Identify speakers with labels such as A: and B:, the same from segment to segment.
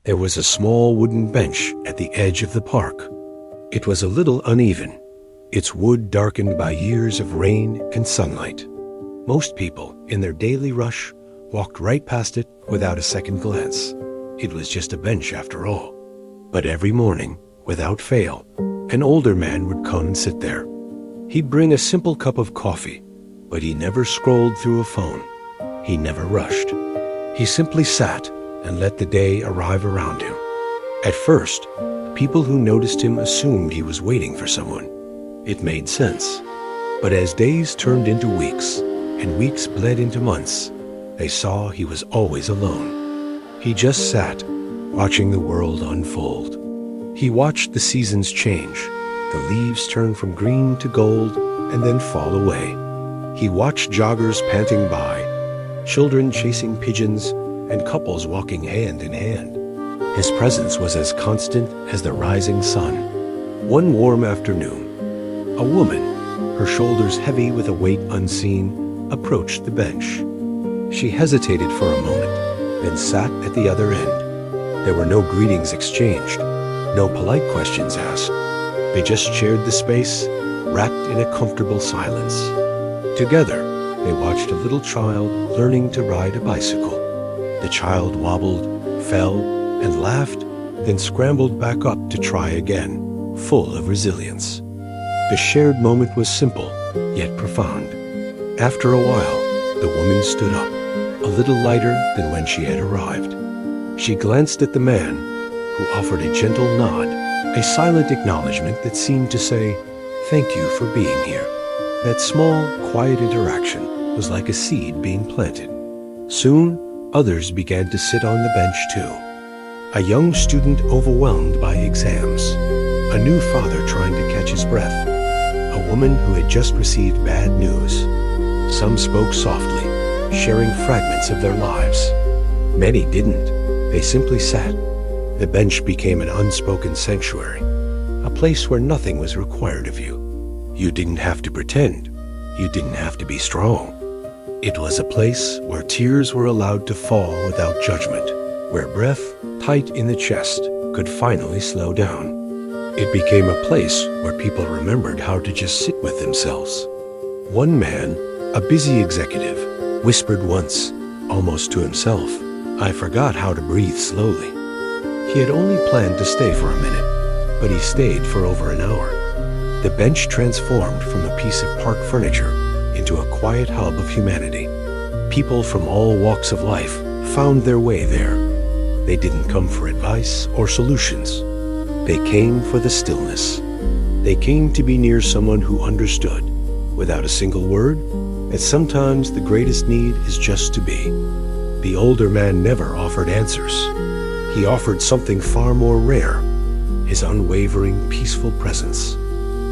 A: There was a small wooden bench at the edge of the park. It was a little uneven, its wood darkened by years of rain and sunlight. Most people, in their daily rush, walked right past it without a second glance. It was just a bench after all. But every morning, without fail, an older man would come and sit there. He'd bring a simple cup of coffee, but he never scrolled through a phone. He never rushed. He simply sat and let the day arrive around him. At first, people who noticed him assumed he was waiting for someone. It made sense. But as days turned into weeks, and weeks bled into months, they saw he was always alone. He just sat, watching the world unfold. He watched the seasons change, the leaves turn from green to gold and then fall away. He watched joggers panting by, children chasing pigeons, and couples walking hand in hand. His presence was as constant as the rising sun. One warm afternoon, a woman, her shoulders heavy with a weight unseen, approached the bench. She hesitated for a moment, then sat at the other end. There were no greetings exchanged, no polite questions asked. They just shared the space, wrapped in a comfortable silence. Together, they watched a little child learning to ride a bicycle. The child wobbled, fell, and laughed, then scrambled back up to try again, full of resilience. The shared moment was simple, yet profound. After a while, the woman stood up, a little lighter than when she had arrived. She glanced at the man, who offered a gentle nod, a silent acknowledgement that seemed to say, "Thank you for being here." That small, quiet interaction was like a seed being planted. Soon, others began to sit on the bench too. A young student overwhelmed by exams, a new father trying to catch his breath, a woman who had just received bad news. Some spoke softly, sharing fragments of their lives. Many didn't. They simply sat. The bench became an unspoken sanctuary, a place where nothing was required of you. You didn't have to pretend. You didn't have to be strong. It was a place where tears were allowed to fall without judgment, where breath, tight in the chest, could finally slow down. It became a place where people remembered how to just sit with themselves. One man, a busy executive, whispered once, almost to himself, "I forgot how to breathe slowly." He had only planned to stay for a minute, but he stayed for over an hour. The bench transformed from a piece of park furniture into a quiet hub of humanity. People from all walks of life found their way there. They didn't come for advice or solutions. They came for the stillness. They came to be near someone who understood, without a single word, that sometimes the greatest need is just to be. The older man never offered answers. He offered something far more rare, his unwavering, peaceful presence.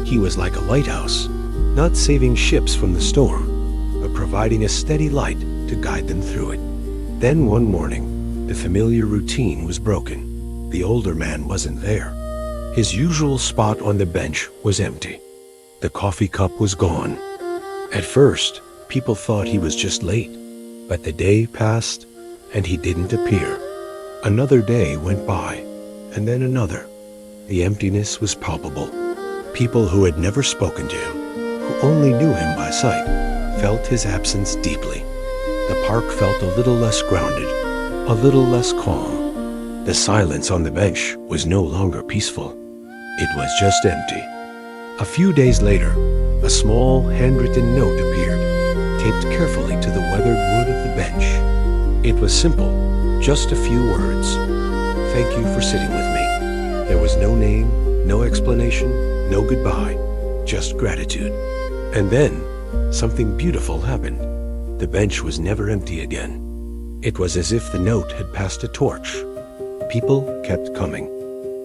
A: He was like a lighthouse, not saving ships from the storm, but providing a steady light to guide them through it. Then one morning, the familiar routine was broken. The older man wasn't there. His usual spot on the bench was empty. The coffee cup was gone. At first, people thought he was just late, but the day passed and he didn't appear. Another day went by, and then another. The emptiness was palpable. People who had never spoken to him, who only knew him by sight, felt his absence deeply. The park felt a little less grounded, a little less calm. The silence on the bench was no longer peaceful. It was just empty. A few days later, a small handwritten note appeared, taped carefully to the weathered wood of the bench. It was simple, just a few words. "Thank you for sitting with me." There was no name, no explanation, no goodbye, just gratitude. And then, something beautiful happened. The bench was never empty again. It was as if the note had passed a torch. People kept coming.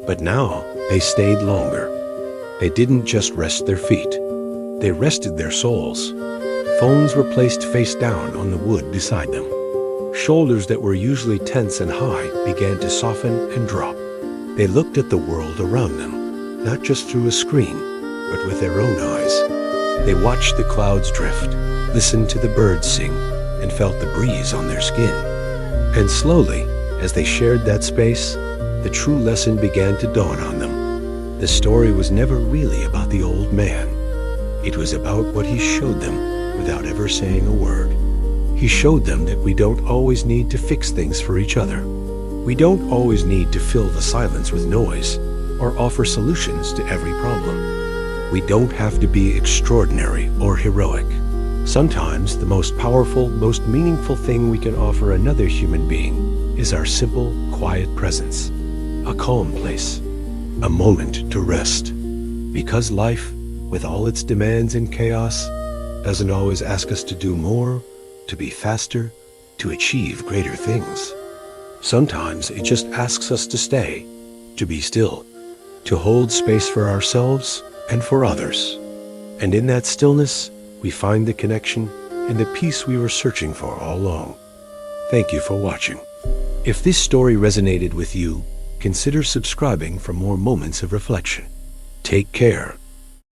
A: But now, they stayed longer. They didn't just rest their feet. They rested their souls. Phones were placed face down on the wood beside them. Shoulders that were usually tense and high began to soften and drop. They looked at the world around them, not just through a screen, but with their own eyes. They watched the clouds drift, listened to the birds sing, and felt the breeze on their skin. And slowly, as they shared that space, the true lesson began to dawn on them. The story was never really about the old man. It was about what he showed them without ever saying a word. He showed them that we don't always need to fix things for each other. We don't always need to fill the silence with noise or offer solutions to every problem. We don't have to be extraordinary or heroic. Sometimes the most powerful, most meaningful thing we can offer another human being is our simple, quiet presence, a calm place, a moment to rest. Because life, with all its demands and chaos, doesn't always ask us to do more, to be faster, to achieve greater things. Sometimes it just asks us to stay, to be still, to hold space for ourselves and for others. And in that stillness, we find the connection and the peace we were searching for all along. Thank you for watching. If this story resonated with you, consider subscribing for more moments of reflection. Take care.